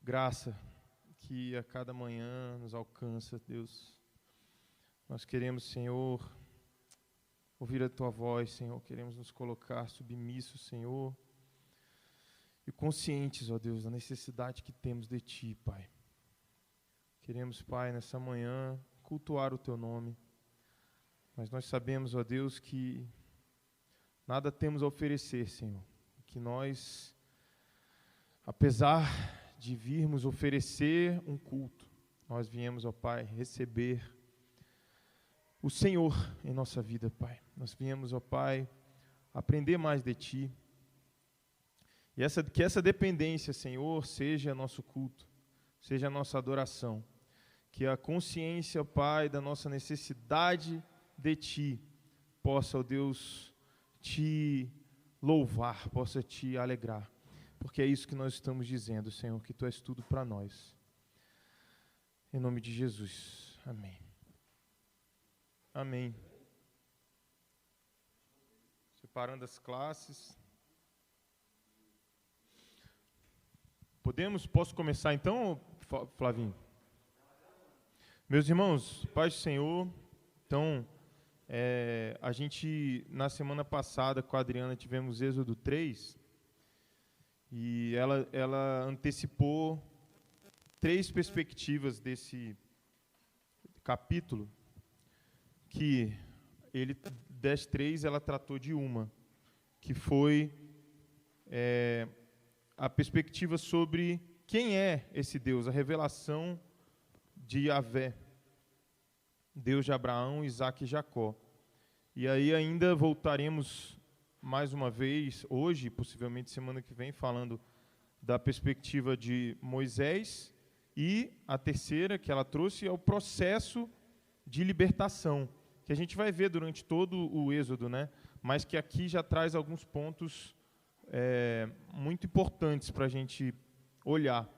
graça que a cada manhã nos alcança, Deus. Nós queremos, Senhor, ouvir a Tua voz, Senhor. Queremos nos colocar submissos, Senhor, e conscientes, ó Deus, da necessidade que temos de Ti, Pai. Queremos, Pai, nessa manhã, cultuar o Teu nome. Mas nós sabemos, ó Deus, que nada temos a oferecer, Senhor. Que nós, apesar de virmos oferecer um culto, nós viemos, ó Pai, receber o Senhor em nossa vida, Pai. Nós viemos, ó Pai, aprender mais de Ti. E que essa dependência, Senhor, seja nosso culto, seja a nossa adoração. Que a consciência, ó Pai, da nossa necessidade de Ti possa, ó Deus, Te louvar, possa Te alegrar. Porque é isso que nós estamos dizendo, Senhor, que Tu és tudo para nós. Em nome de Jesus. Amém. Amém. Separando as classes. Posso começar então, Flavinho? Meus irmãos, paz do Senhor. Então, a gente, na semana passada, com a Adriana, tivemos Êxodo 3, e ela antecipou 3 perspectivas desse capítulo, que das 3, ela tratou de uma, que foi a perspectiva sobre quem é esse Deus, a revelação de Yahvé, Deus de Abraão, Isaque e Jacó. E aí ainda voltaremos mais uma vez, hoje, possivelmente semana que vem, falando da perspectiva de Moisés, e a terceira que ela trouxe é o processo de libertação, que a gente vai ver durante todo o Êxodo, né? Mas que aqui já traz alguns pontos muito importantes para a gente olhar.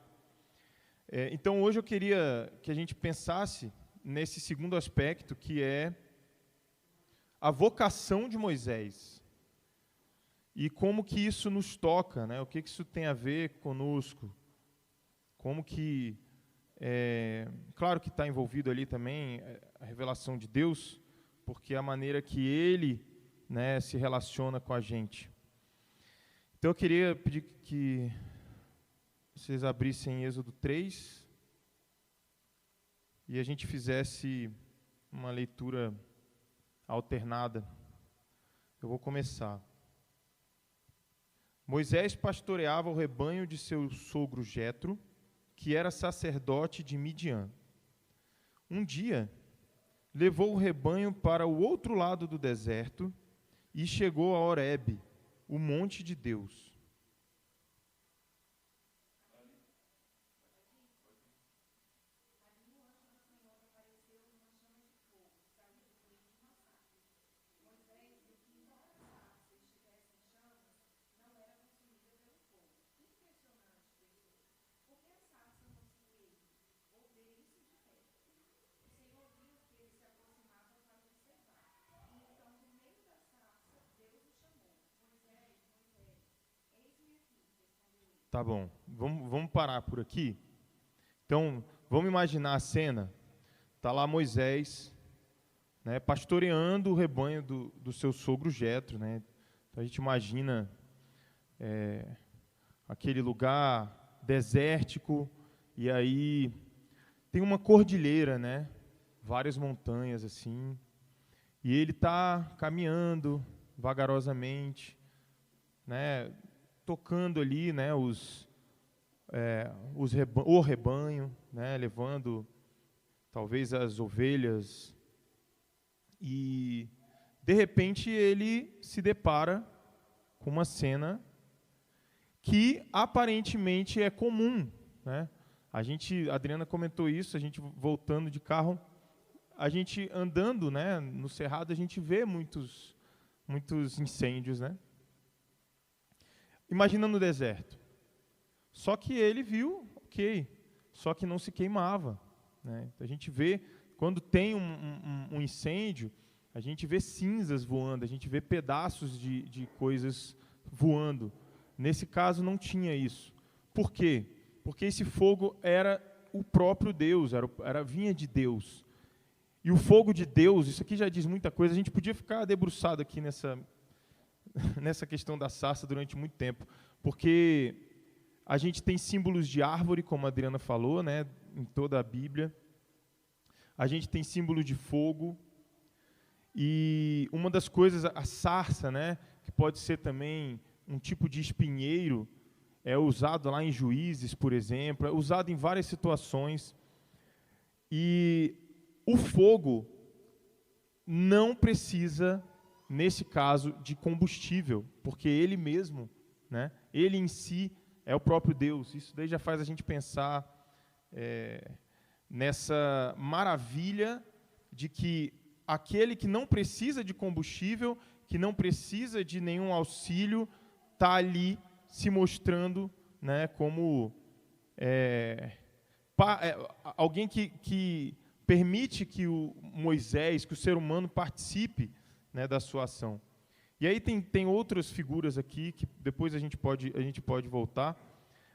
Então, hoje eu queria que a gente pensasse nesse segundo aspecto, que é a vocação de Moisés. E como que isso nos toca, né? O que isso tem a ver conosco? Como que... claro que está envolvido ali também a revelação de Deus, porque é a maneira que Ele, né, se relaciona com a gente. Então eu queria pedir que vocês abrissem Êxodo 3 e a gente fizesse uma leitura alternada. Eu vou começar. Moisés pastoreava o rebanho de seu sogro Jetro, que era sacerdote de Midian. Um dia, levou o rebanho para o outro lado do deserto e chegou a Horebe, o monte de Deus. Tá bom, vamos parar por aqui. Então, vamos imaginar a cena. Está lá Moisés, né, pastoreando o rebanho do seu sogro Jetro, né? Então, a gente imagina aquele lugar desértico, e aí tem uma cordilheira, né? Várias montanhas assim, e ele está caminhando vagarosamente, né? Tocando ali, né, o rebanho, né, levando talvez as ovelhas, e de repente ele se depara com uma cena que aparentemente é comum, né? A Adriana comentou isso, a gente voltando de carro, a gente andando, né, no cerrado, a gente vê muitos incêndios, né? Imagina no deserto. Só que ele viu, ok, só que não se queimava, né? A gente vê, quando tem um incêndio, a gente vê cinzas voando, a gente vê pedaços de coisas voando. Nesse caso não tinha isso. Por quê? Porque esse fogo era o próprio Deus, vinha de Deus. E o fogo de Deus, isso aqui já diz muita coisa, a gente podia ficar debruçado aqui nessa questão da sarça durante muito tempo, porque a gente tem símbolos de árvore, como a Adriana falou, né, em toda a Bíblia. A gente tem símbolo de fogo. E uma das coisas, a sarça, né, que pode ser também um tipo de espinheiro, é usado lá em Juízes, por exemplo, é usado em várias situações. E o fogo não precisa, nesse caso, de combustível, porque ele mesmo, né, ele em si é o próprio Deus. Isso daí já faz a gente pensar nessa maravilha de que aquele que não precisa de combustível, que não precisa de nenhum auxílio, está ali se mostrando, né, como alguém que permite que o Moisés, que o ser humano participe, né, da sua ação. E aí tem outras figuras aqui, que depois a gente pode voltar,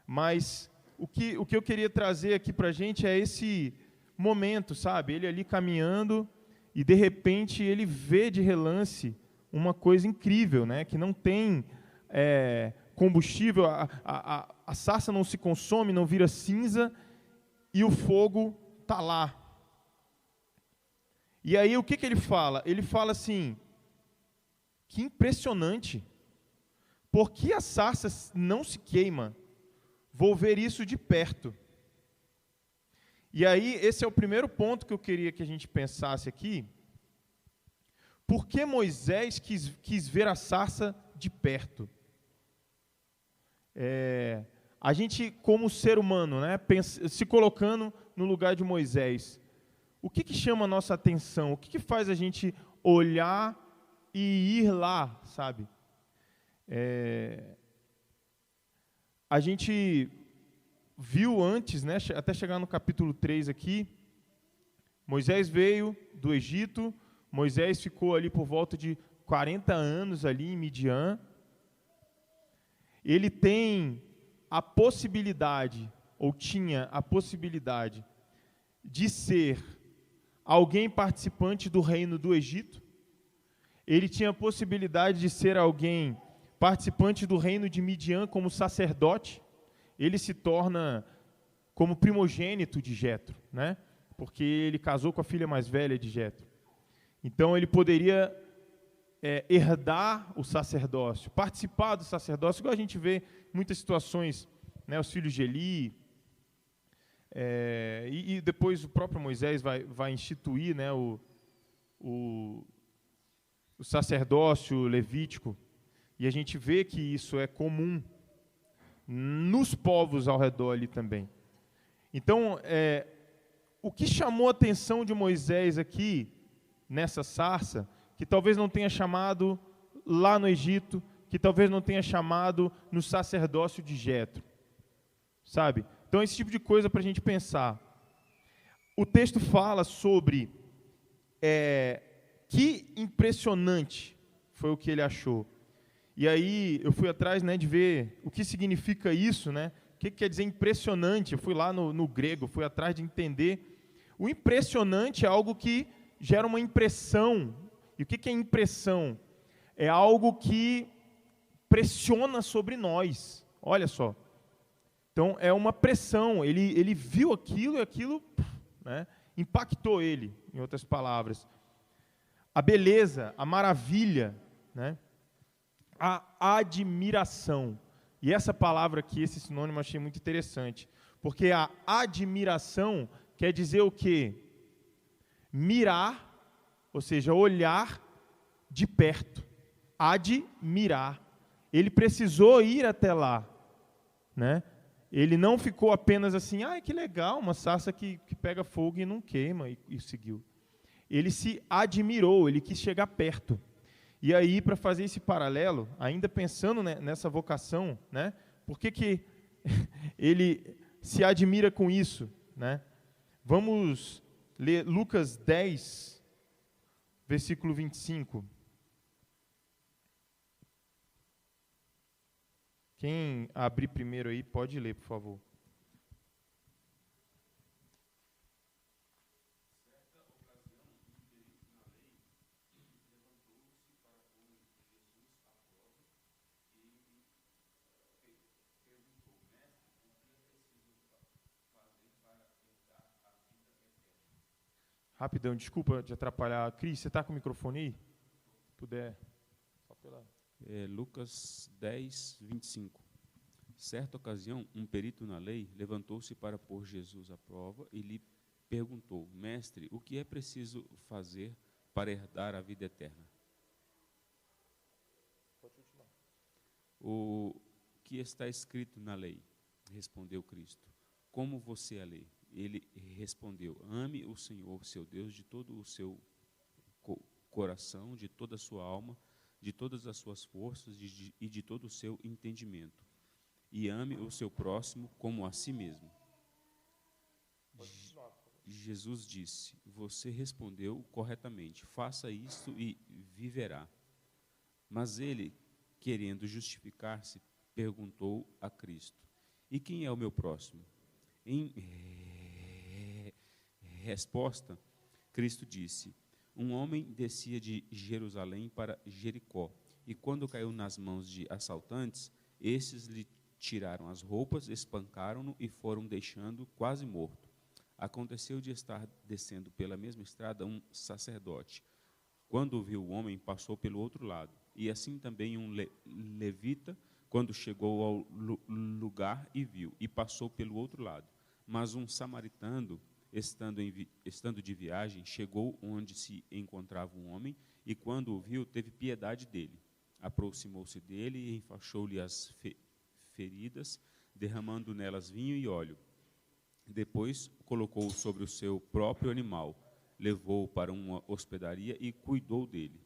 mas o que eu queria trazer aqui para a gente é esse momento, sabe? Ele ali caminhando, e de repente ele vê de relance uma coisa incrível, né? Que não tem combustível, a sarça não se consome, não vira cinza, e o fogo está lá. E aí o que ele fala? Ele fala assim, que impressionante, por que a sarça não se queima? Vou ver isso de perto. E aí, esse é o primeiro ponto que eu queria que a gente pensasse aqui. Por que Moisés quis ver a sarça de perto? A gente, como ser humano, né, se colocando no lugar de Moisés, o que chama a nossa atenção? O que faz a gente olhar e ir lá, sabe? A gente viu antes, né, até chegar no capítulo 3 aqui, Moisés veio do Egito, Moisés ficou ali por volta de 40 anos ali em Midian. Ele tem a possibilidade, ou tinha a possibilidade, de ser alguém participante do reino do Egito. Ele tinha a possibilidade de ser alguém participante do reino de Midian como sacerdote. Ele se torna como primogênito de Jetro, né? Porque ele casou com a filha mais velha de Jetro. Então ele poderia herdar o sacerdócio, participar do sacerdócio, igual a gente vê em muitas situações, né, os filhos de Eli, e depois o próprio Moisés vai instituir, né, o sacerdócio levítico, e a gente vê que isso é comum nos povos ao redor ali também. Então, o que chamou a atenção de Moisés aqui, nessa sarça, que talvez não tenha chamado lá no Egito, que talvez não tenha chamado no sacerdócio de Jetro, sabe? Então, esse tipo de coisa para a gente pensar. O texto fala sobre que impressionante foi o que ele achou. E aí eu fui atrás, né, de ver o que significa isso, né? O que quer dizer impressionante? Eu fui lá no grego, fui atrás de entender. O impressionante é algo que gera uma impressão. E o que é impressão? É algo que pressiona sobre nós. Olha só. Então, é uma pressão. Ele viu aquilo e aquilo, né, impactou ele, em outras palavras. A beleza, a maravilha, né, a admiração. E essa palavra aqui, esse sinônimo, eu achei muito interessante. Porque a admiração quer dizer o quê? Mirar, ou seja, olhar de perto. Admirar. Ele precisou ir até lá, né? Ele não ficou apenas assim, que legal, uma sarça que pega fogo e não queima, e seguiu. Ele se admirou, ele quis chegar perto. E aí, para fazer esse paralelo, ainda pensando, né, nessa vocação, né, por que ele se admira com isso, né? Vamos ler Lucas 10, versículo 25. Quem abrir primeiro aí, pode ler, por favor. Rapidão, desculpa de atrapalhar. Cris, você está com o microfone aí? Se puder. Só pela... Lucas 10, 25. Certa ocasião, um perito na lei levantou-se para pôr Jesus à prova e lhe perguntou: Mestre, o que é preciso fazer para herdar a vida eterna? Pode continuar. O que está escrito na lei? Respondeu Cristo. Como você a lê? Ele respondeu: Ame o Senhor, seu Deus, de todo o seu coração, de toda a sua alma, de todas as suas forças e de todo o seu entendimento. E ame o seu próximo como a si mesmo. Jesus disse: Você respondeu corretamente. Faça isto e viverá. Mas ele, querendo justificar-se, perguntou a Cristo: E quem é o meu próximo? Em resposta, Cristo disse: Um homem descia de Jerusalém para Jericó, e quando caiu nas mãos de assaltantes, estes lhe tiraram as roupas, espancaram-no e foram deixando quase morto. Aconteceu de estar descendo pela mesma estrada um sacerdote. Quando viu o homem, passou pelo outro lado. E assim também um levita, quando chegou ao lugar e viu, e passou pelo outro lado. Mas um samaritano, estando de viagem, chegou onde se encontrava um homem, e quando o viu, teve piedade dele. Aproximou-se dele e enfaixou-lhe as feridas, derramando nelas vinho e óleo. Depois colocou-o sobre o seu próprio animal, levou-o para uma hospedaria e cuidou dele.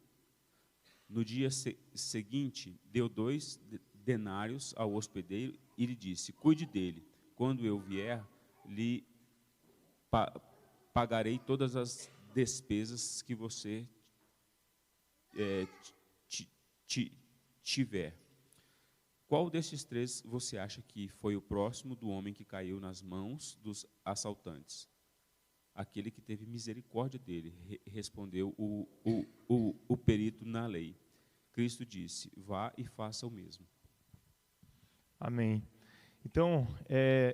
No dia seguinte, deu 2 denários ao hospedeiro e lhe disse: Cuide dele. Quando eu vier, lhe pagarei todas as despesas que você tiver. Qual desses 3 você acha que foi o próximo do homem que caiu nas mãos dos assaltantes? Aquele que teve misericórdia dele, respondeu o perito na lei. Cristo disse: Vá e faça o mesmo. Amém. Então,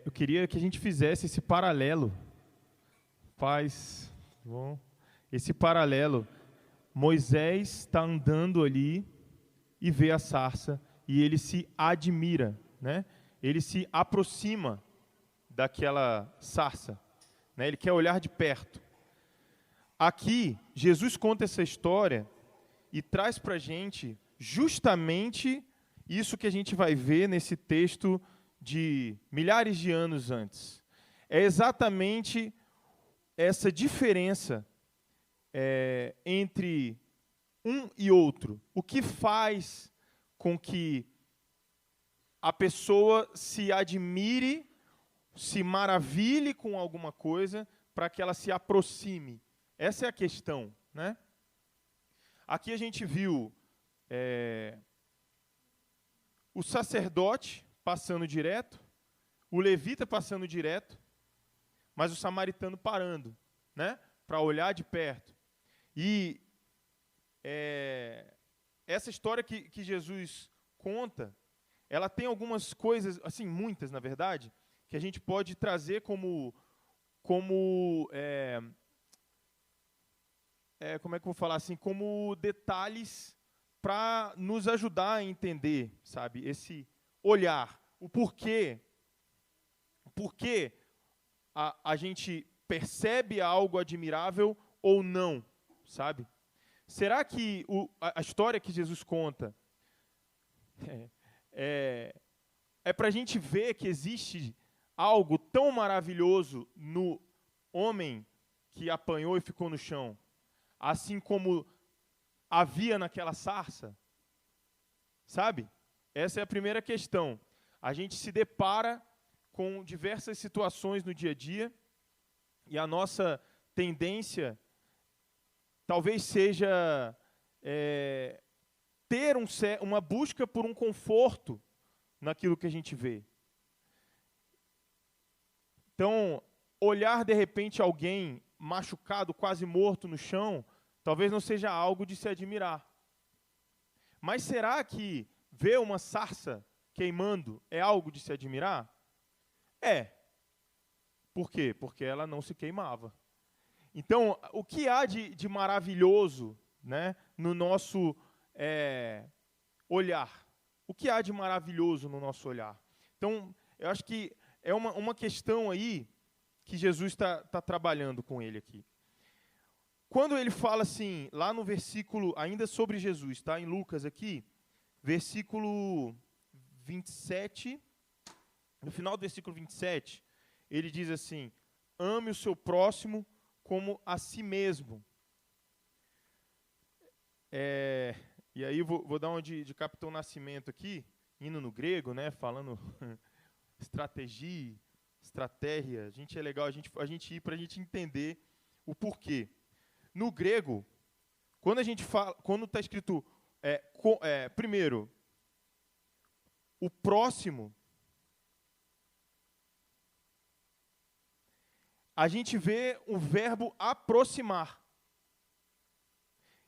eu queria que a gente fizesse esse paralelo. Bom, esse paralelo. Moisés está andando ali e vê a sarça e ele se admira, né? Ele se aproxima daquela sarça, né? Ele quer olhar de perto. Aqui, Jesus conta essa história e traz para a gente justamente isso que a gente vai ver nesse texto de milhares de anos antes. É exatamente essa diferença entre um e outro. O que faz com que a pessoa se admire, se maravilhe com alguma coisa, para que ela se aproxime. Essa é a questão, né? Aqui a gente viu o sacerdote passando direto, o levita passando direto, mas o samaritano parando, né? Para olhar de perto. E essa história que Jesus conta, ela tem algumas coisas, assim, muitas, na verdade, que a gente pode trazer como como é que eu vou falar assim, como detalhes para nos ajudar a entender, sabe, esse olhar, o porquê a gente percebe algo admirável ou não, sabe? Será que a história que Jesus conta é para a gente ver que existe algo tão maravilhoso no homem que apanhou e ficou no chão, assim como havia naquela sarça? Sabe? Essa é a primeira questão. A gente se depara com diversas situações no dia a dia e a nossa tendência talvez seja ter uma busca por um conforto naquilo que a gente vê. Então, olhar de repente alguém machucado, quase morto no chão, talvez não seja algo de se admirar. Mas será que ver uma sarça queimando é algo de se admirar? É. Por quê? Porque ela não se queimava. Então, o que há de maravilhoso, né, no nosso olhar? O que há de maravilhoso no nosso olhar? Então, eu acho que é uma questão aí que Jesus está trabalhando com ele aqui. Quando ele fala assim, lá no versículo, ainda sobre Jesus, tá? Em Lucas aqui, versículo 27, no final do versículo 27, ele diz assim: ame o seu próximo como a si mesmo. E aí vou dar uma de Capitão Nascimento aqui, indo no grego, né, falando estratégia. A gente é legal a gente ir para a gente entender o porquê. No grego, quando a gente fala, quando está escrito primeiro, o próximo, a gente vê o verbo aproximar.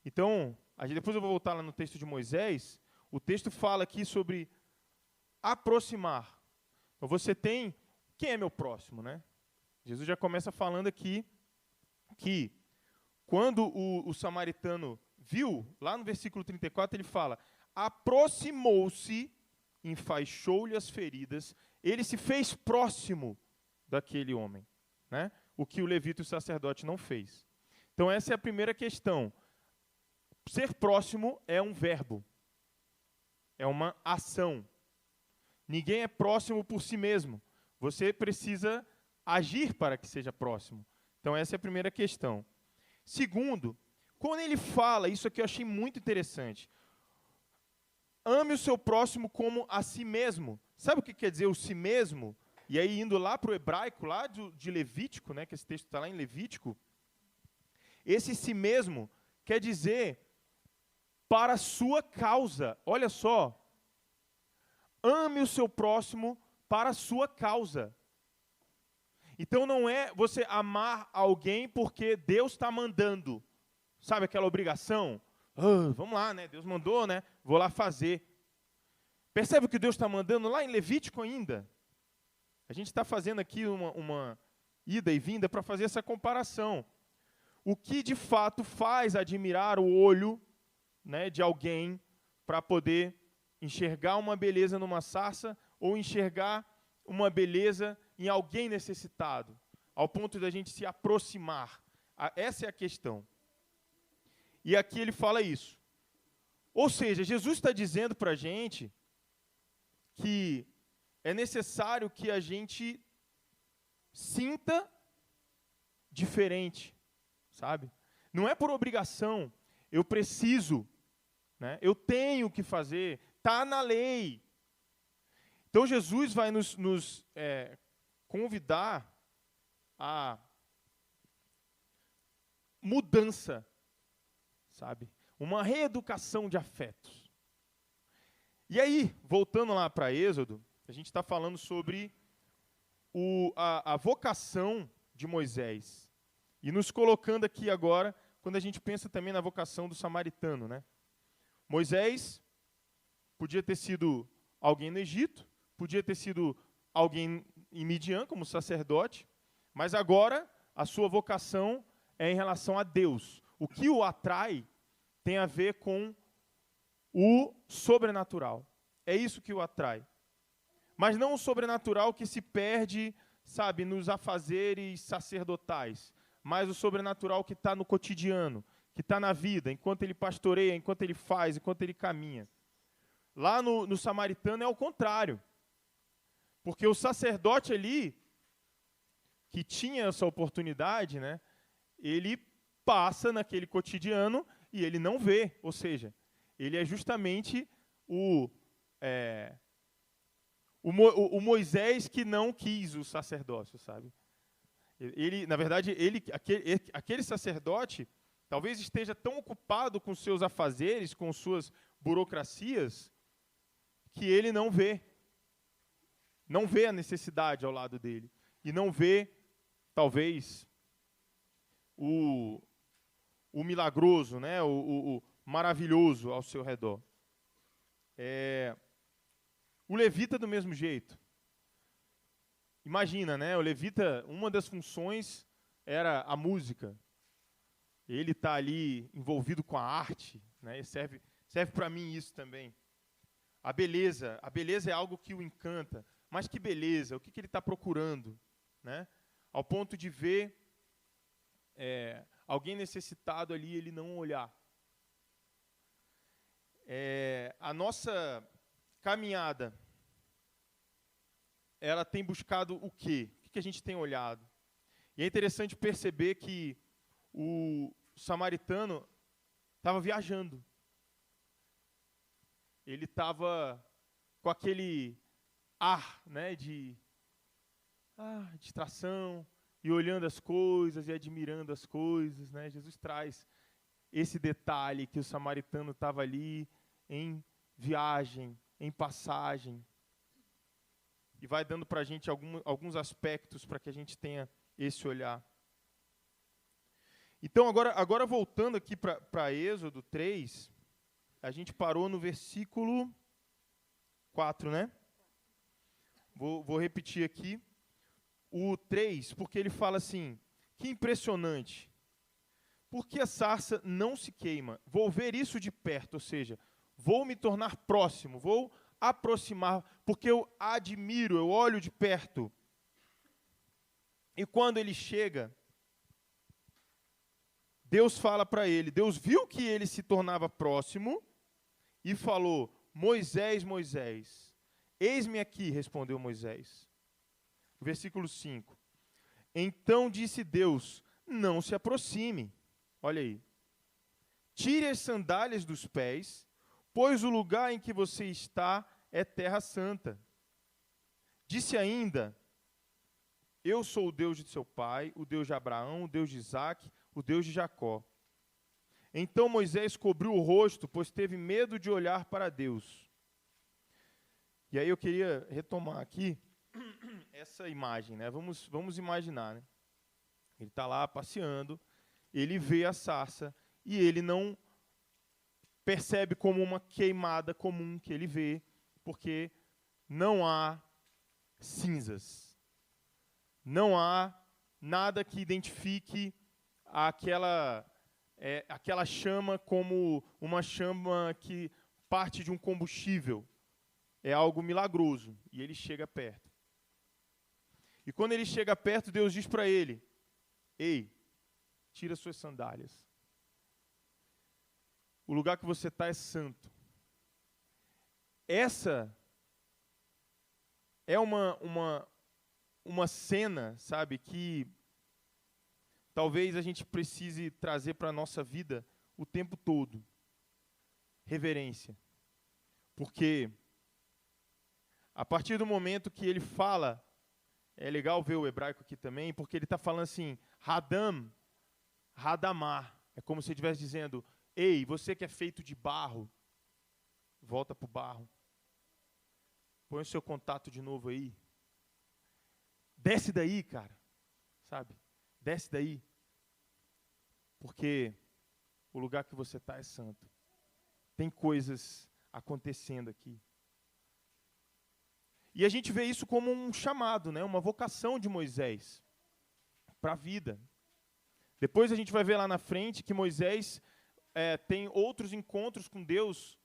Então, depois eu vou voltar lá no texto de Moisés, o texto fala aqui sobre aproximar. Então você tem, quem é meu próximo, né? Jesus já começa falando aqui que quando o samaritano viu, lá no versículo 34 ele fala, aproximou-se, enfaixou-lhe as feridas, ele se fez próximo daquele homem, né? O que o levita e o sacerdote não fez. Então essa é a primeira questão. Ser próximo é um verbo, é uma ação. Ninguém é próximo por si mesmo. Você precisa agir para que seja próximo. Então essa é a primeira questão. Segundo, quando ele fala, isso aqui eu achei muito interessante, ame o seu próximo como a si mesmo. Sabe o que quer dizer o si mesmo? E aí indo lá para o hebraico, lá de Levítico, né, que esse texto está lá em Levítico, esse si mesmo quer dizer para a sua causa. Olha só, ame o seu próximo para a sua causa. Então não é você amar alguém porque Deus está mandando. Sabe aquela obrigação? Vamos lá, né? Deus mandou, né? Vou lá fazer. Percebe o que Deus está mandando lá em Levítico ainda? A gente está fazendo aqui uma ida e vinda para fazer essa comparação. O que de fato faz admirar o olho, né, de alguém para poder enxergar uma beleza numa sarça ou enxergar uma beleza em alguém necessitado, ao ponto da gente se aproximar. Essa é a questão. E aqui ele fala isso. Ou seja, Jesus está dizendo para a gente que é necessário que a gente sinta diferente, sabe? Não é por obrigação, eu preciso, né? Eu tenho que fazer, está na lei. Então Jesus vai nos convidar a mudança, sabe? Uma reeducação de afetos. E aí, voltando lá para Êxodo, a gente está falando sobre a vocação de Moisés. E nos colocando aqui agora, quando a gente pensa também na vocação do samaritano, né? Moisés podia ter sido alguém no Egito, podia ter sido alguém em Midian, como sacerdote, mas agora a sua vocação é em relação a Deus. O que o atrai tem a ver com o sobrenatural. É isso que o atrai. Mas não o sobrenatural que se perde, sabe, nos afazeres sacerdotais, mas o sobrenatural que está no cotidiano, que está na vida, enquanto ele pastoreia, enquanto ele faz, enquanto ele caminha. Lá no samaritano é o contrário. Porque o sacerdote ali, que tinha essa oportunidade, né, ele passa naquele cotidiano e ele não vê. Ou seja, ele é justamente o Moisés que não quis o sacerdócio, sabe? Ele, na verdade, aquele sacerdote talvez esteja tão ocupado com seus afazeres, com suas burocracias, que ele não vê a necessidade ao lado dele, e não vê, talvez, o milagroso, né, o maravilhoso ao seu redor. O levita do mesmo jeito. Imagina, né, o levita, uma das funções era a música. ele está ali envolvido com a arte, né? E serve para mim isso também. A beleza é algo que o encanta. Mas que beleza, o que ele está procurando, né? Ao ponto de ver alguém necessitado ali, ele não olhar. A nossa caminhada, ela tem buscado o quê? O que a gente tem olhado? E é interessante perceber que o samaritano estava viajando. Ele estava com aquele ar, né, de distração, e olhando as coisas e admirando as coisas, né? Jesus traz esse detalhe que o samaritano estava ali em viagem, em passagem, e vai dando para a gente alguns aspectos para que a gente tenha esse olhar. Então, agora voltando aqui para Êxodo 3, a gente parou no versículo 4, né? Vou repetir aqui o 3, porque ele fala assim: que impressionante, porque a sarça não se queima? Vou ver isso de perto, ou seja, vou me tornar próximo, vou aproximar, porque eu admiro, eu olho de perto. E quando ele chega, Deus fala para ele, Deus viu que ele se tornava próximo e falou: Moisés, Moisés. Eis-me aqui, respondeu Moisés. Versículo 5. Então disse Deus: não se aproxime. Olha aí. Tire as sandálias dos pés, pois o lugar em que você está é terra santa. Disse ainda: eu sou o Deus de seu pai, o Deus de Abraão, o Deus de Isaque, o Deus de Jacó. Então Moisés cobriu o rosto, pois teve medo de olhar para Deus. E aí eu queria retomar aqui essa imagem, né? Vamos imaginar, né? Ele está lá passeando, ele vê a sarça e ele não percebe como uma queimada comum que ele vê, porque não há cinzas, não há nada que identifique aquela chama como uma chama que parte de um combustível. É algo milagroso. E ele chega perto. E quando ele chega perto, Deus diz para ele: ei, tira suas sandálias. O lugar que você está é santo. Essa é uma cena, sabe, que talvez a gente precise trazer para a nossa vida o tempo todo. Reverência. Porque a partir do momento que ele fala, é legal ver o hebraico aqui também, porque ele está falando assim, Hadam, Hadamar. É como se ele estivesse dizendo: ei, você que é feito de barro, volta para o barro. Põe o seu contato de novo aí. Desce daí, cara. Sabe? Desce daí. Porque o lugar que você está é santo. Tem coisas acontecendo aqui. E a gente vê isso como um chamado, né? Uma vocação de Moisés para a vida. Depois a gente vai ver lá na frente que Moisés tem outros encontros com Deus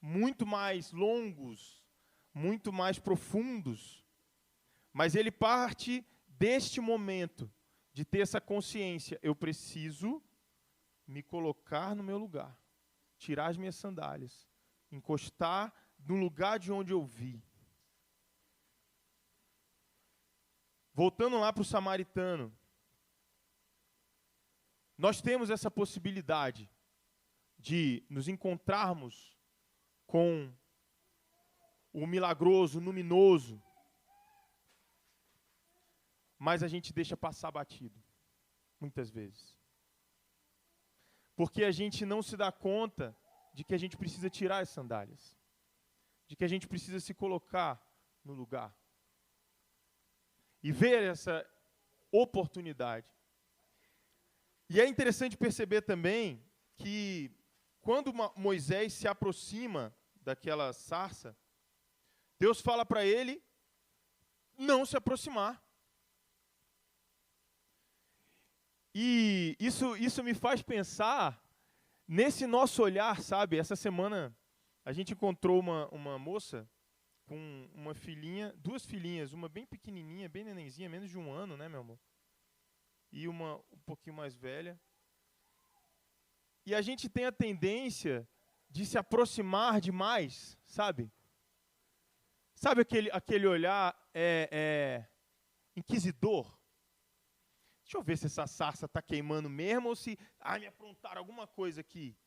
muito mais longos, muito mais profundos. Mas ele parte deste momento de ter essa consciência: eu preciso me colocar no meu lugar, tirar as minhas sandálias, encostar no lugar de onde eu vi. Voltando lá para o samaritano, nós temos essa possibilidade de nos encontrarmos com o milagroso, luminoso, mas a gente deixa passar batido, muitas vezes. Porque a gente não se dá conta de que a gente precisa tirar as sandálias, de que a gente precisa se colocar no lugar. E ver essa oportunidade. E é interessante perceber também que quando Moisés se aproxima daquela sarça, Deus fala para ele não se aproximar. E E isso me faz pensar nesse nosso olhar, sabe? Essa semana a gente encontrou uma moça com uma filhinha, 2 filhinhas, uma bem pequenininha, bem nenenzinha, menos de 1 ano, né, meu amor? E uma um pouquinho mais velha. E a gente tem a tendência de se aproximar demais, sabe? Sabe aquele olhar inquisidor? Deixa eu ver se essa sarça está queimando mesmo ou se me aprontaram alguma coisa aqui.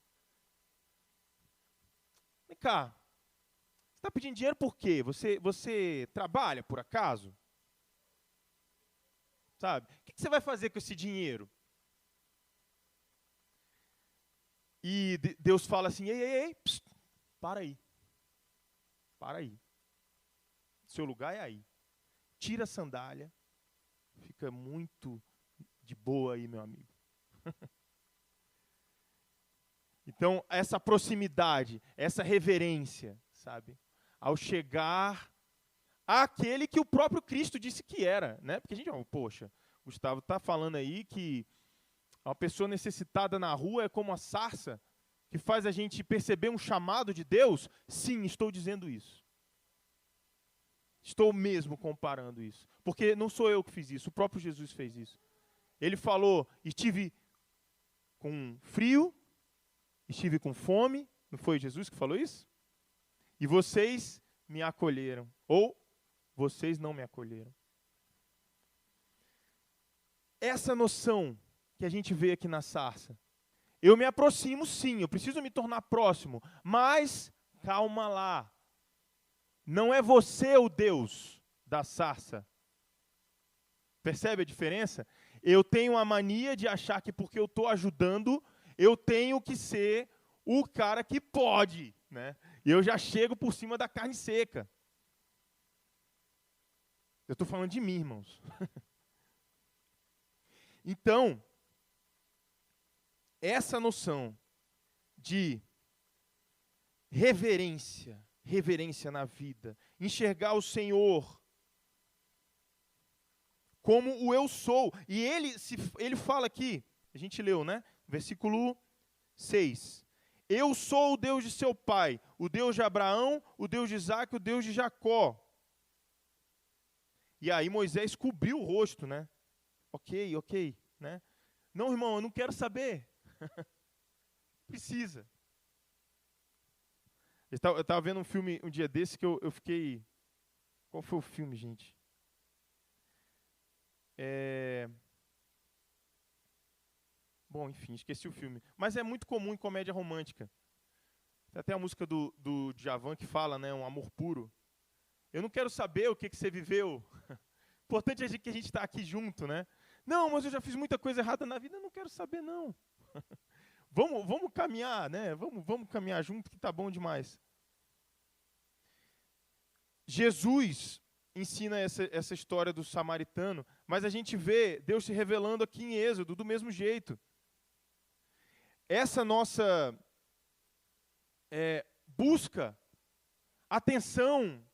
Vem cá, você está pedindo dinheiro por quê? Você trabalha por acaso? Sabe? O que você vai fazer com esse dinheiro? E Deus fala assim, ei, psst, para aí. Para aí. Seu lugar é aí. Tira a sandália. Fica muito de boa aí, meu amigo. Então, essa proximidade, essa reverência, sabe? Ao chegar àquele que o próprio Cristo disse que era, né? Porque a gente, poxa, Gustavo está falando aí que uma pessoa necessitada na rua é como a sarça que faz a gente perceber um chamado de Deus. Sim, estou dizendo isso. Estou mesmo comparando isso. Porque não sou eu que fiz isso, o próprio Jesus fez isso. Ele falou, estive com frio, estive com fome, não foi Jesus que falou isso? E vocês me acolheram, ou vocês não me acolheram. Essa noção que a gente vê aqui na sarça, eu me aproximo sim, eu preciso me tornar próximo, mas calma lá, não é você o Deus da sarça. Percebe a diferença? Eu tenho a mania de achar que porque eu estou ajudando, eu tenho que ser o cara que pode, né? E eu já chego por cima da carne seca. Eu estou falando de mim, irmãos. Então, essa noção de reverência na vida, enxergar o Senhor como o eu sou. E ele fala aqui, a gente leu, né? Versículo 6. Eu sou o Deus de seu pai, o Deus de Abraão, o Deus de Isaac, o Deus de Jacó. E aí Moisés cobriu o rosto, né? Ok, né? Não, irmão, eu não quero saber. Precisa. Eu estava vendo um filme um dia desse que eu fiquei... Qual foi o filme, gente? Bom, enfim, esqueci o filme. Mas é muito comum em comédia romântica. Tem até a música do Djavan que fala, né? Um amor puro. Eu não quero saber o que você viveu. O importante é que a gente está aqui junto, né? Não, mas eu já fiz muita coisa errada na vida, eu não quero saber, não. Vamos caminhar, né? Vamos caminhar junto, que tá bom demais. Jesus ensina essa história do samaritano, mas a gente vê Deus se revelando aqui em Êxodo, do mesmo jeito. Essa nossa busca, atenção,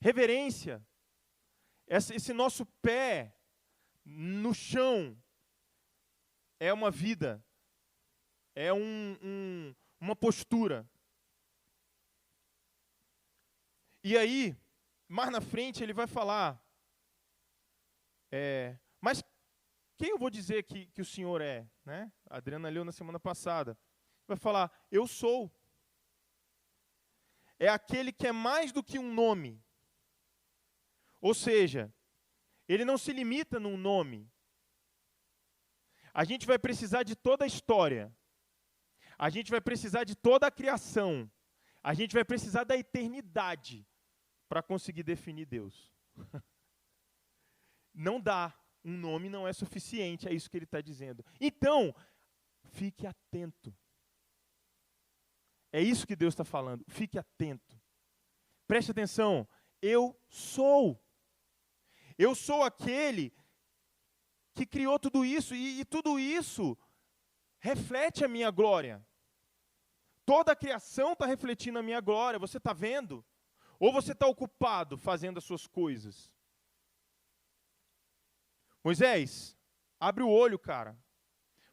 reverência, esse nosso pé no chão, é uma vida, é uma postura. E aí, mais na frente, ele vai falar, mas quem eu vou dizer que o Senhor é? Né? A Adriana leu na semana passada. Vai falar, eu sou. É aquele que é mais do que um nome. Ou seja, ele não se limita num nome. A gente vai precisar de toda a história. A gente vai precisar de toda a criação. A gente vai precisar da eternidade para conseguir definir Deus. Não dá. Um nome não é suficiente, é isso que ele está dizendo. Então, fique atento. É isso que Deus está falando. Fique atento. Preste atenção. Eu sou. Eu sou aquele que criou tudo isso, e tudo isso reflete a minha glória. Toda a criação está refletindo a minha glória, você está vendo? Ou você está ocupado fazendo as suas coisas? Moisés, abre o olho, cara.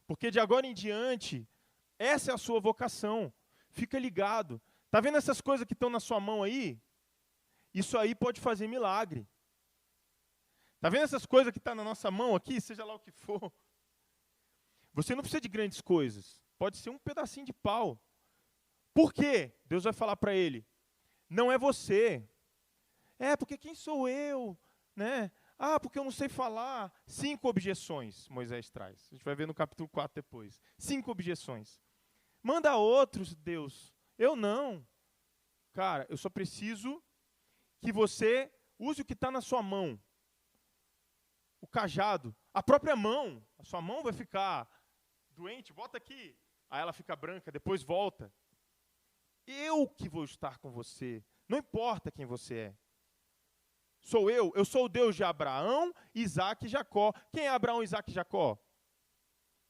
Porque de agora em diante, essa é a sua vocação. Fica ligado. Está vendo essas coisas que estão na sua mão aí? Isso aí pode fazer milagre. Está vendo essas coisas que estão na nossa mão aqui, seja lá o que for? Você não precisa de grandes coisas. Pode ser um pedacinho de pau. Por quê? Deus vai falar para ele, não é você. Porque quem sou eu? Né? Porque eu não sei falar. 5 objeções Moisés traz. A gente vai ver no capítulo 4 depois. 5 objeções. Manda outros, Deus. Eu não. Cara, eu só preciso que você use o que está na sua mão. O cajado. A própria mão. A sua mão vai ficar doente. Bota aqui. Aí ela fica branca, depois volta. Eu que vou estar com você. Não importa quem você é. Sou eu sou o Deus de Abraão, Isaac e Jacó. Quem é Abraão, Isaac e Jacó?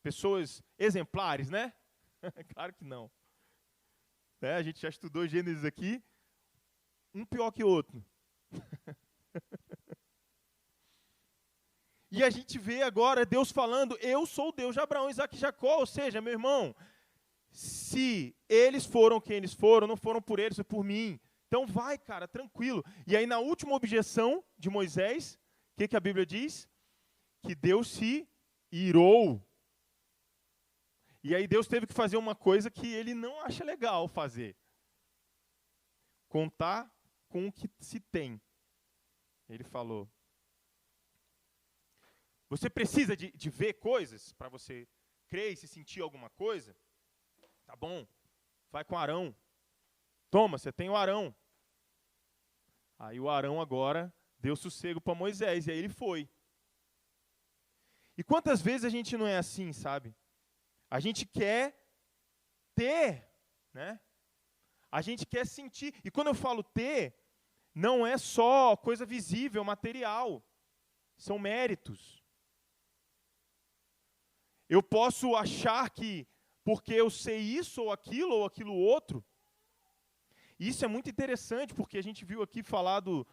Pessoas exemplares, né? Claro que não. A gente já estudou Gênesis aqui, um pior que o outro. E a gente vê agora Deus falando, eu sou o Deus de Abraão, Isaac e Jacó. Ou seja, meu irmão, se eles foram quem eles foram, não foram por eles, foi por mim. Então vai, cara, tranquilo. E aí na última objeção de Moisés, o que a Bíblia diz? Que Deus se irou. E aí Deus teve que fazer uma coisa que ele não acha legal fazer. Contar com o que se tem. Ele falou. Você precisa de ver coisas para você crer e se sentir alguma coisa? Tá bom, vai com Arão. Toma, você tem o Arão. Aí o Arão agora deu sossego para Moisés, e aí ele foi. E quantas vezes a gente não é assim, sabe? A gente quer ter, né? A gente quer sentir. E quando eu falo ter, não é só coisa visível, material. São méritos. Eu posso achar que porque eu sei isso ou aquilo outro. E isso é muito interessante, porque a gente viu aqui falar do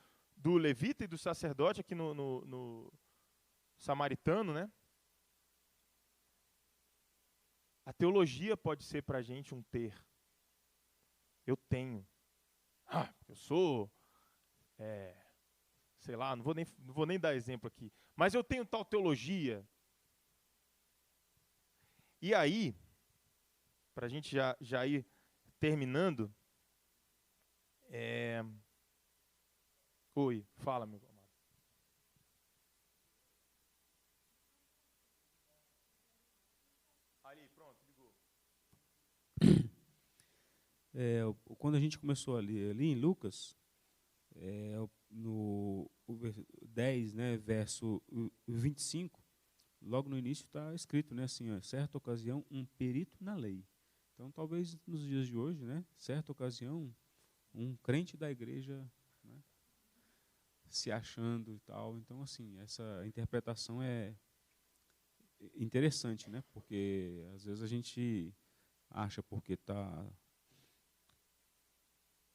levita e do sacerdote aqui no samaritano, né? A teologia pode ser para a gente um ter. Eu tenho. Eu sou, sei lá, não vou nem dar exemplo aqui. Mas eu tenho tal teologia. E aí, para a gente já ir terminando, Oi, fala, meu amado. Ali, pronto, ligou. Quando a gente começou ali em Lucas, no 10, né, verso 25, logo no início está escrito, né, assim, certa ocasião, um perito na lei. Então, talvez nos dias de hoje, né, certa ocasião, um crente da igreja, né, se achando e tal. Então, assim, essa interpretação é interessante, né, porque às vezes a gente acha porque está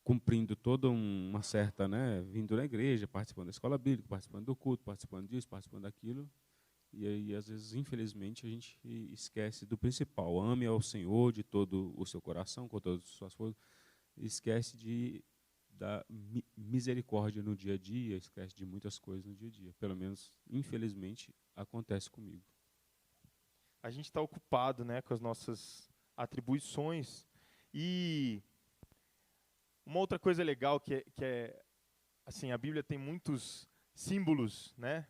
cumprindo toda uma certa, né, vindo na igreja, participando da escola bíblica, participando do culto, participando disso, participando daquilo. E aí, às vezes, infelizmente, a gente esquece do principal. Ame ao Senhor de todo o seu coração, com todas as suas forças. Esquece da misericórdia no dia a dia, esquece de muitas coisas no dia a dia. Pelo menos, infelizmente, acontece comigo. A gente está ocupado, né, com as nossas atribuições. E uma outra coisa legal que é assim, a Bíblia tem muitos símbolos, né,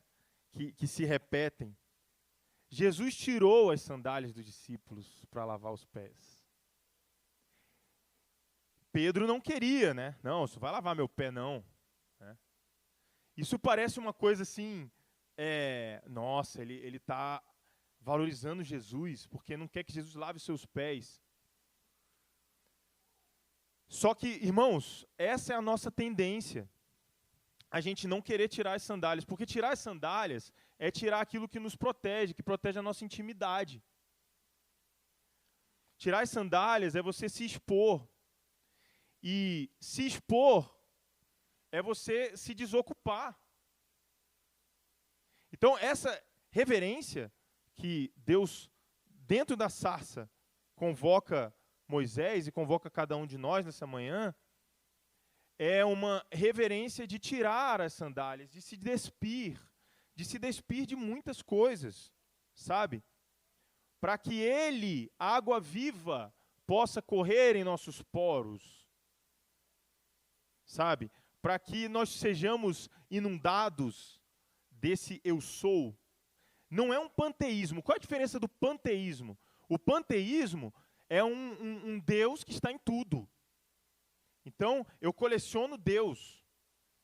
que se repetem. Jesus tirou as sandálias dos discípulos para lavar os pés. Pedro não queria, né? Não, você vai lavar meu pé, não. Isso parece uma coisa assim, nossa, ele está valorizando Jesus, porque não quer que Jesus lave os seus pés. Só que, irmãos, essa é a nossa tendência. A gente não querer tirar as sandálias, porque tirar as sandálias é tirar aquilo que nos protege, que protege a nossa intimidade. Tirar as sandálias é você se expor. E se expor é você se desocupar. Então, essa reverência que Deus dentro da sarça, convoca Moisés e convoca cada um de nós nessa manhã, é uma reverência de tirar as sandálias, de se despir de muitas coisas, sabe? Para que Ele, água viva, possa correr em nossos poros, sabe? Para que nós sejamos inundados desse eu sou. Não é um panteísmo. Qual a diferença do panteísmo? O panteísmo é um Deus que está em tudo. Então, eu coleciono Deus.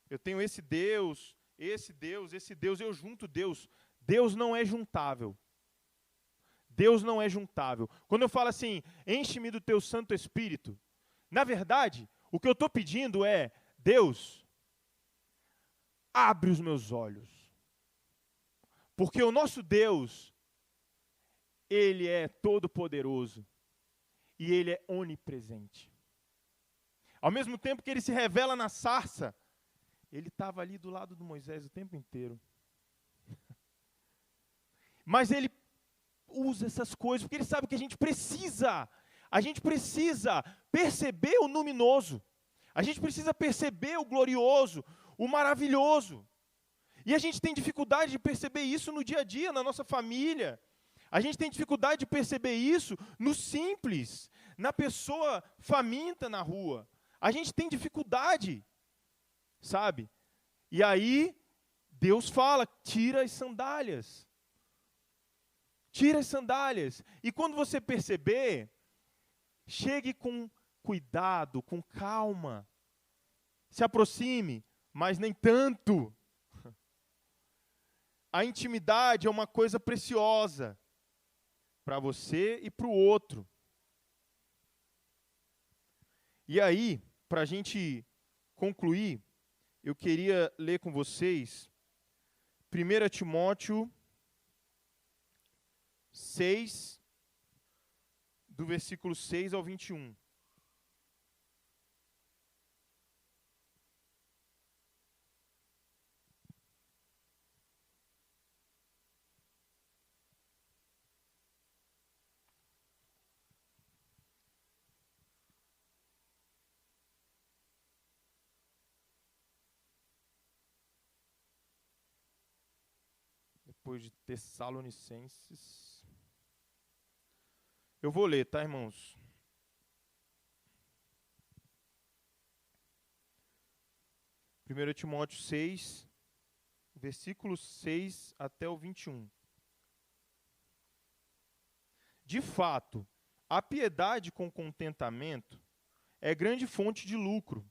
Eu tenho esse Deus, eu junto Deus. Deus não é juntável. Deus não é juntável. Quando eu falo assim, enche-me do teu Santo Espírito, na verdade, o que eu estou pedindo é, Deus, abre os meus olhos. Porque o nosso Deus, Ele é todo-poderoso e Ele é onipresente. Ao mesmo tempo que Ele se revela na sarça, Ele estava ali do lado do Moisés o tempo inteiro. Mas Ele usa essas coisas porque Ele sabe que a gente precisa perceber o luminoso, a gente precisa perceber o glorioso, o maravilhoso. E a gente tem dificuldade de perceber isso no dia a dia, na nossa família. A gente tem dificuldade de perceber isso no simples, na pessoa faminta na rua. A gente tem dificuldade, sabe? E aí, Deus fala, tira as sandálias. Tira as sandálias. E quando você perceber, chegue com cuidado, com calma. Se aproxime, mas nem tanto. A intimidade é uma coisa preciosa para você e para o outro. E aí, para a gente concluir, eu queria ler com vocês 1 Timóteo 6, do versículo 6 ao 21. Depois de Tessalonicenses. Eu vou ler, tá, irmãos? Primeiro Timóteo 6, versículos 6 até o 21. De fato, a piedade com contentamento é grande fonte de lucro,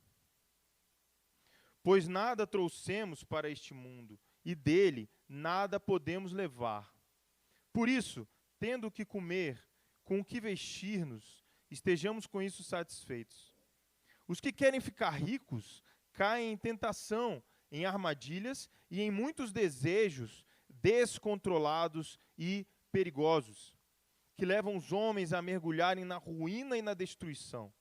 pois nada trouxemos para este mundo, e dele nada podemos levar. Por isso, tendo o que comer, com o que vestir-nos, estejamos com isso satisfeitos. Os que querem ficar ricos caem em tentação, em armadilhas e em muitos desejos descontrolados e perigosos, que levam os homens a mergulharem na ruína e na destruição.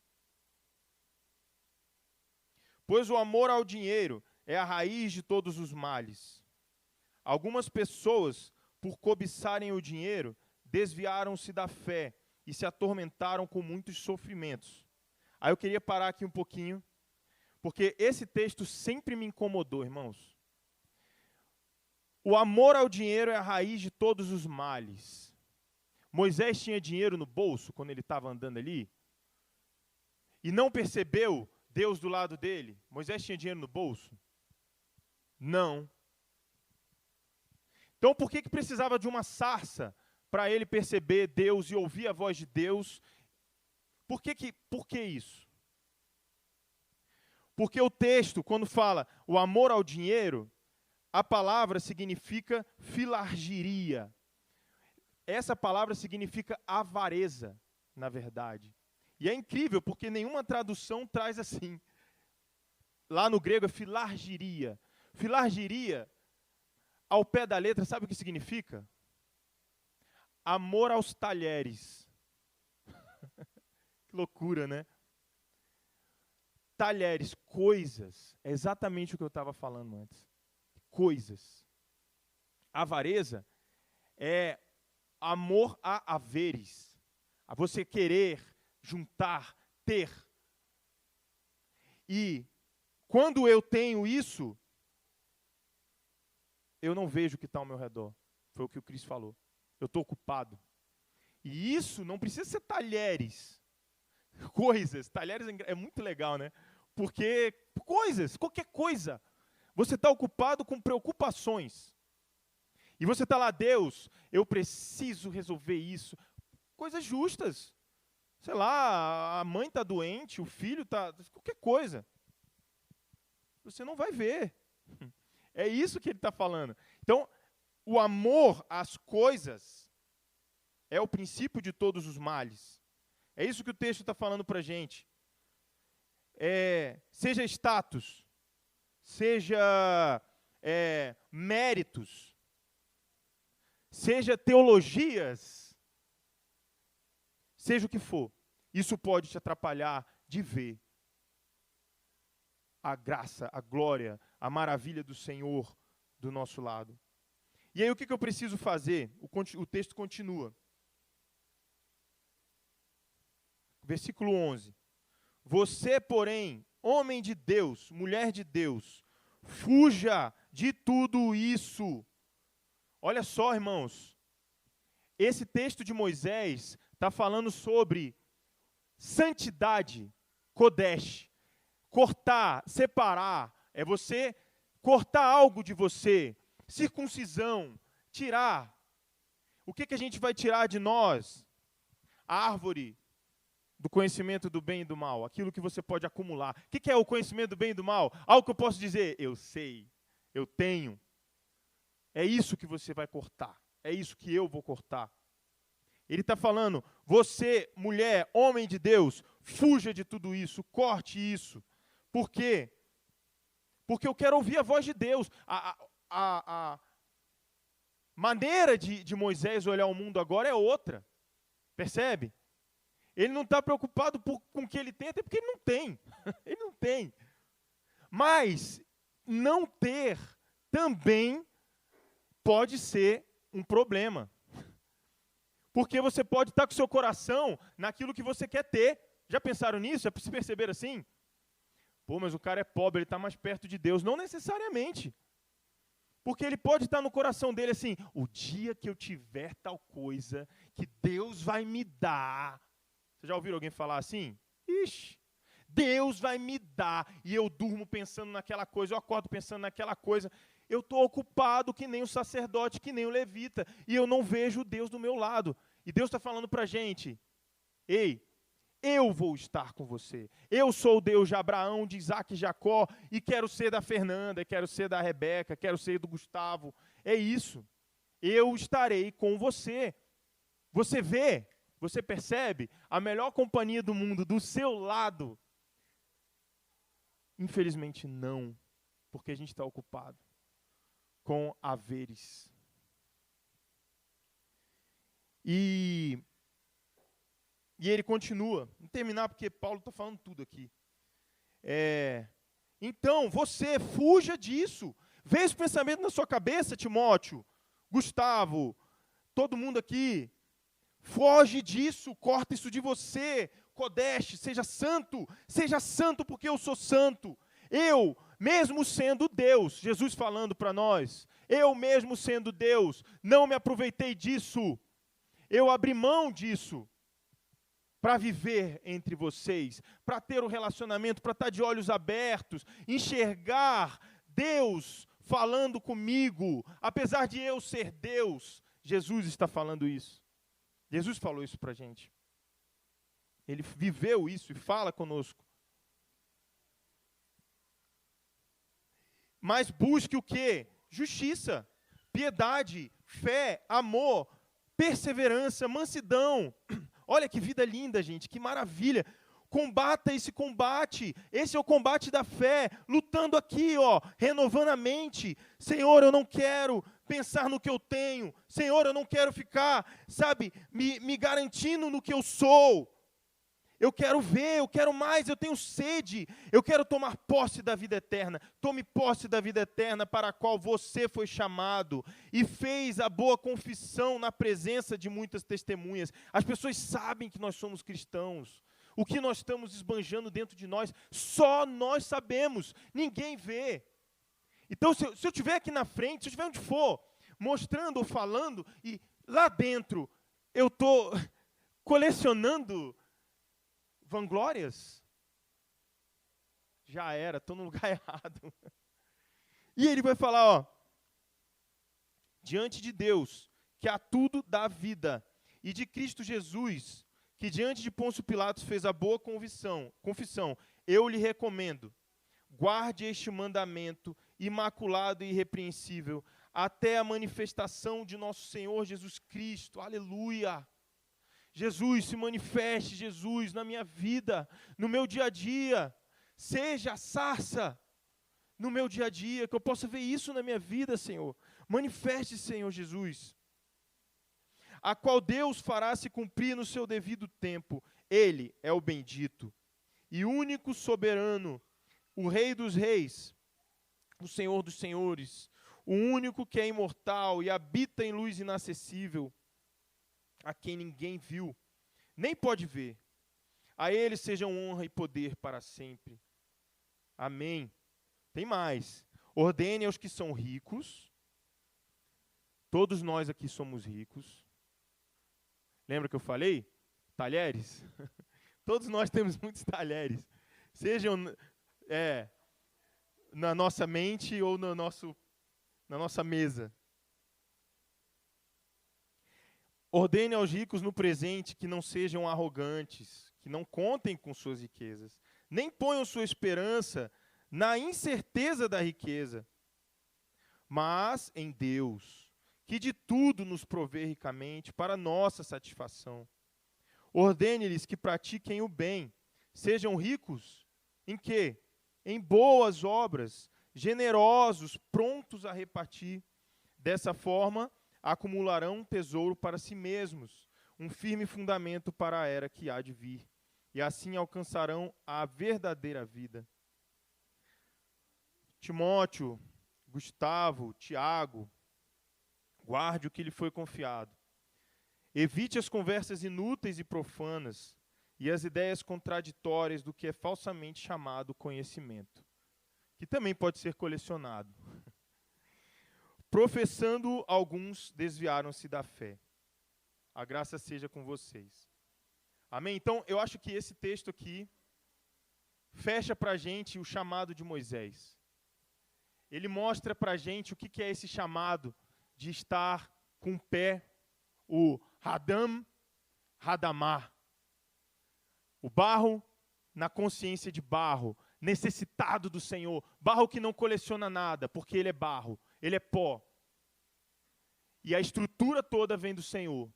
Pois o amor ao dinheiro é a raiz de todos os males. Algumas pessoas, por cobiçarem o dinheiro, desviaram-se da fé e se atormentaram com muitos sofrimentos. Aí eu queria parar aqui um pouquinho, porque esse texto sempre me incomodou, irmãos. O amor ao dinheiro é a raiz de todos os males. Moisés tinha dinheiro no bolso quando ele estava andando ali e não percebeu Deus do lado dele. Moisés tinha dinheiro no bolso? Não. Então, por que precisava de uma sarça para ele perceber Deus e ouvir a voz de Deus? Por que isso? Porque o texto, quando fala o amor ao dinheiro, a palavra significa filargiria. Essa palavra significa avareza, na verdade. E é incrível, porque nenhuma tradução traz assim. Lá no grego é filargiria. Filargiria, ao pé da letra, sabe o que significa? Amor aos talheres. Que loucura, né? Talheres, coisas. É exatamente o que eu estava falando antes. Coisas. Avareza é amor a haveres, a você querer, juntar, ter. E quando eu tenho isso, eu não vejo o que está ao meu redor. Foi o que o Cris falou. Eu estou ocupado. E isso não precisa ser talheres, coisas. Talheres é muito legal, né? Porque coisas, qualquer coisa. Você está ocupado com preocupações. E você está lá, Deus, eu preciso resolver isso. Coisas justas. Sei lá, a mãe está doente, o filho está... Qualquer coisa. Você não vai ver. É isso que ele está falando. Então, o amor às coisas é o princípio de todos os males. É isso que o texto está falando para a gente. Seja status, seja méritos, seja teologias, seja o que for, isso pode te atrapalhar de ver a graça, a glória, a maravilha do Senhor do nosso lado. E aí o que eu preciso fazer? O texto continua. Versículo 11. Você, porém, homem de Deus, mulher de Deus, fuja de tudo isso. Olha só, irmãos. Esse texto de Moisés está falando sobre santidade, kodesh. Cortar, separar, é você cortar algo de você. Circuncisão, tirar. O que a gente vai tirar de nós? A árvore do conhecimento do bem e do mal, aquilo que você pode acumular. O que é o conhecimento do bem e do mal? Algo que eu posso dizer, eu sei, eu tenho. É isso que você vai cortar, é isso que eu vou cortar. Ele está falando, você, mulher, homem de Deus, fuja de tudo isso, corte isso. Por quê? Porque eu quero ouvir a voz de Deus. A maneira de Moisés olhar o mundo agora é outra. Percebe? Ele não está preocupado com o que ele tem, até porque ele não tem. Ele não tem. Mas não ter também pode ser um problema. Porque você pode estar com o seu coração naquilo que você quer ter. Já pensaram nisso? Já se perceberam assim? Pô, mas o cara é pobre, ele está mais perto de Deus. Não necessariamente. Porque ele pode estar no coração dele assim, o dia que eu tiver tal coisa, que Deus vai me dar. Você já ouviu alguém falar assim? Ixi, Deus vai me dar. E eu durmo pensando naquela coisa, eu acordo pensando naquela coisa. Eu estou ocupado que nem o sacerdote, que nem o levita. E eu não vejo Deus do meu lado. E Deus está falando para a gente, ei, eu vou estar com você. Eu sou o Deus de Abraão, de Isaac e Jacó, e quero ser da Fernanda, quero ser da Rebeca, quero ser do Gustavo. É isso. Eu estarei com você. Você vê, você percebe a melhor companhia do mundo do seu lado? Infelizmente não, porque a gente está ocupado com haveres. E ele continua, vou terminar porque Paulo está falando tudo aqui. Então, você fuja disso. Vê esse pensamento na sua cabeça, Timóteo, Gustavo, todo mundo aqui. Foge disso, corta isso de você. Kodesh, seja santo porque eu sou santo. Eu, mesmo sendo Deus, Jesus falando para nós, eu mesmo sendo Deus, não me aproveitei disso. Eu abri mão disso. Para viver entre vocês, para ter um relacionamento, para estar de olhos abertos, enxergar Deus falando comigo, apesar de eu ser Deus. Jesus está falando isso. Jesus falou isso para a gente. Ele viveu isso e fala conosco. Mas busque o quê? Justiça, piedade, fé, amor, perseverança, mansidão. Olha que vida linda, gente, que maravilha. Combata esse combate. Esse é o combate da fé, lutando aqui, renovando a mente. Senhor, eu não quero pensar no que eu tenho. Senhor, eu não quero ficar, me garantindo no que eu sou. Eu quero ver, eu quero mais, eu tenho sede. Eu quero tomar posse da vida eterna. Tome posse da vida eterna para a qual você foi chamado e fez a boa confissão na presença de muitas testemunhas. As pessoas sabem que nós somos cristãos. O que nós estamos esbanjando dentro de nós, só nós sabemos, ninguém vê. Então, se eu estiver aqui na frente, se eu estiver onde for, mostrando ou falando, e lá dentro eu estou colecionando vanglórias, já era, estou no lugar errado. E ele vai falar, ó, diante de Deus, que a tudo dá vida, e de Cristo Jesus, que diante de Pôncio Pilatos fez a boa confissão, eu lhe recomendo, guarde este mandamento imaculado e irrepreensível, até a manifestação de nosso Senhor Jesus Cristo. Aleluia! Jesus, se manifeste, Jesus, na minha vida, no meu dia a dia. Seja a sarça no meu dia a dia, que eu possa ver isso na minha vida, Senhor. Manifeste, Senhor Jesus. A qual Deus fará se cumprir no seu devido tempo. Ele é o bendito e único soberano, o Rei dos reis, o Senhor dos senhores, o único que é imortal e habita em luz inacessível, a quem ninguém viu, nem pode ver. A ele sejam honra e poder para sempre. Amém. Tem mais. Ordene aos que são ricos. Todos nós aqui somos ricos. Lembra que eu falei? Talheres? Todos nós temos muitos talheres. Sejam na nossa mente ou na nossa mesa. Ordene aos ricos no presente que não sejam arrogantes, que não contem com suas riquezas, nem ponham sua esperança na incerteza da riqueza, mas em Deus, que de tudo nos provê ricamente para nossa satisfação. Ordene-lhes que pratiquem o bem, sejam ricos em quê? Em boas obras, generosos, prontos a repartir. Dessa forma, acumularão um tesouro para si mesmos, um firme fundamento para a era que há de vir, e assim alcançarão a verdadeira vida. Timóteo, Gustavo, Tiago, guarde o que lhe foi confiado. Evite as conversas inúteis e profanas e as ideias contraditórias do que é falsamente chamado conhecimento, que também pode ser colecionado. Professando, alguns desviaram-se da fé. A graça seja com vocês. Amém? Então, eu acho que esse texto aqui fecha para a gente o chamado de Moisés. Ele mostra para a gente o que é esse chamado de estar com o pé, o Hadam, Hadamá. O barro na consciência de barro, necessitado do Senhor. Barro que não coleciona nada, porque ele é barro, ele é pó. E a estrutura toda vem do Senhor.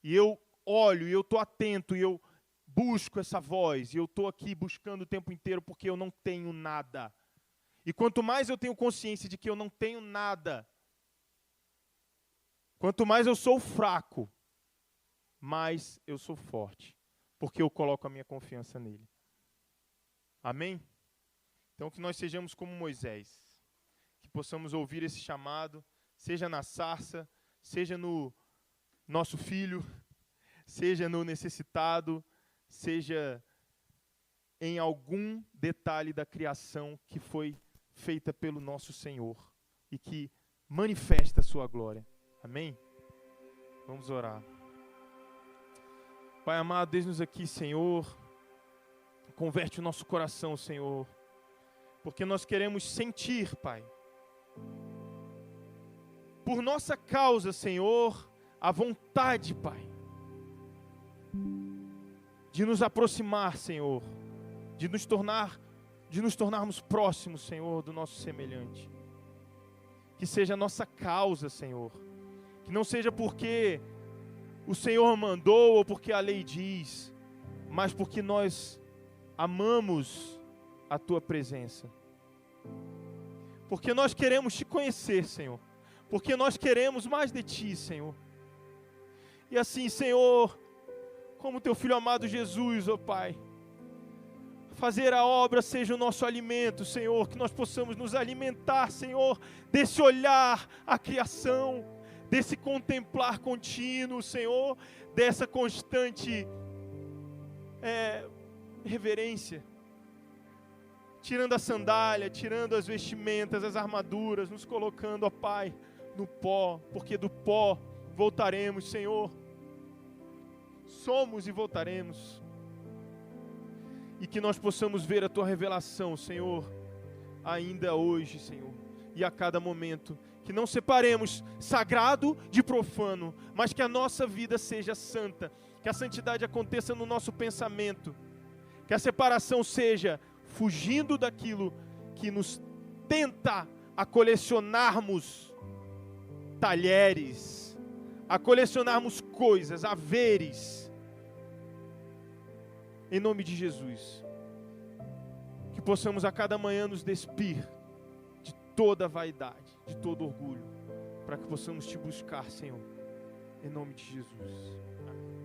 E eu olho, e eu estou atento, e eu busco essa voz, e eu estou aqui buscando o tempo inteiro porque eu não tenho nada. E quanto mais eu tenho consciência de que eu não tenho nada, quanto mais eu sou fraco, mais eu sou forte, porque eu coloco a minha confiança nele. Amém? Então que nós sejamos como Moisés, que possamos ouvir esse chamado, seja na sarça, seja no nosso filho, seja no necessitado, seja em algum detalhe da criação que foi feita pelo nosso Senhor e que manifesta a sua glória. Amém? Vamos orar. Pai amado, eis-nos aqui, Senhor. Converte o nosso coração, Senhor, porque nós queremos sentir, Pai, por nossa causa, Senhor, a vontade, Pai, de nos aproximar, Senhor, de nos tornarmos próximos, Senhor, do nosso semelhante. Que seja a nossa causa, Senhor, que não seja porque o Senhor mandou ou porque a lei diz, mas porque nós amamos a Tua presença. Porque nós queremos Te conhecer, Senhor. Porque nós queremos mais de Ti, Senhor. E assim, Senhor, como teu Filho amado Jesus, ó Pai. Fazer a obra seja o nosso alimento, Senhor, que nós possamos nos alimentar, Senhor, desse olhar à criação, desse contemplar contínuo, Senhor, dessa constante reverência, tirando a sandália, tirando as vestimentas, as armaduras, nos colocando, ó Pai, no pó, porque do pó voltaremos, Senhor. Somos e voltaremos. E que nós possamos ver a Tua revelação, Senhor, ainda hoje, Senhor, e a cada momento. Que não separemos sagrado de profano, mas que a nossa vida seja santa. Que a santidade aconteça no nosso pensamento. Que a separação seja fugindo daquilo que nos tenta a colecionarmos talheres, a colecionarmos coisas, haveres. Em nome de Jesus, que possamos a cada manhã nos despir de toda vaidade, de todo orgulho, para que possamos Te buscar, Senhor, em nome de Jesus. Amém.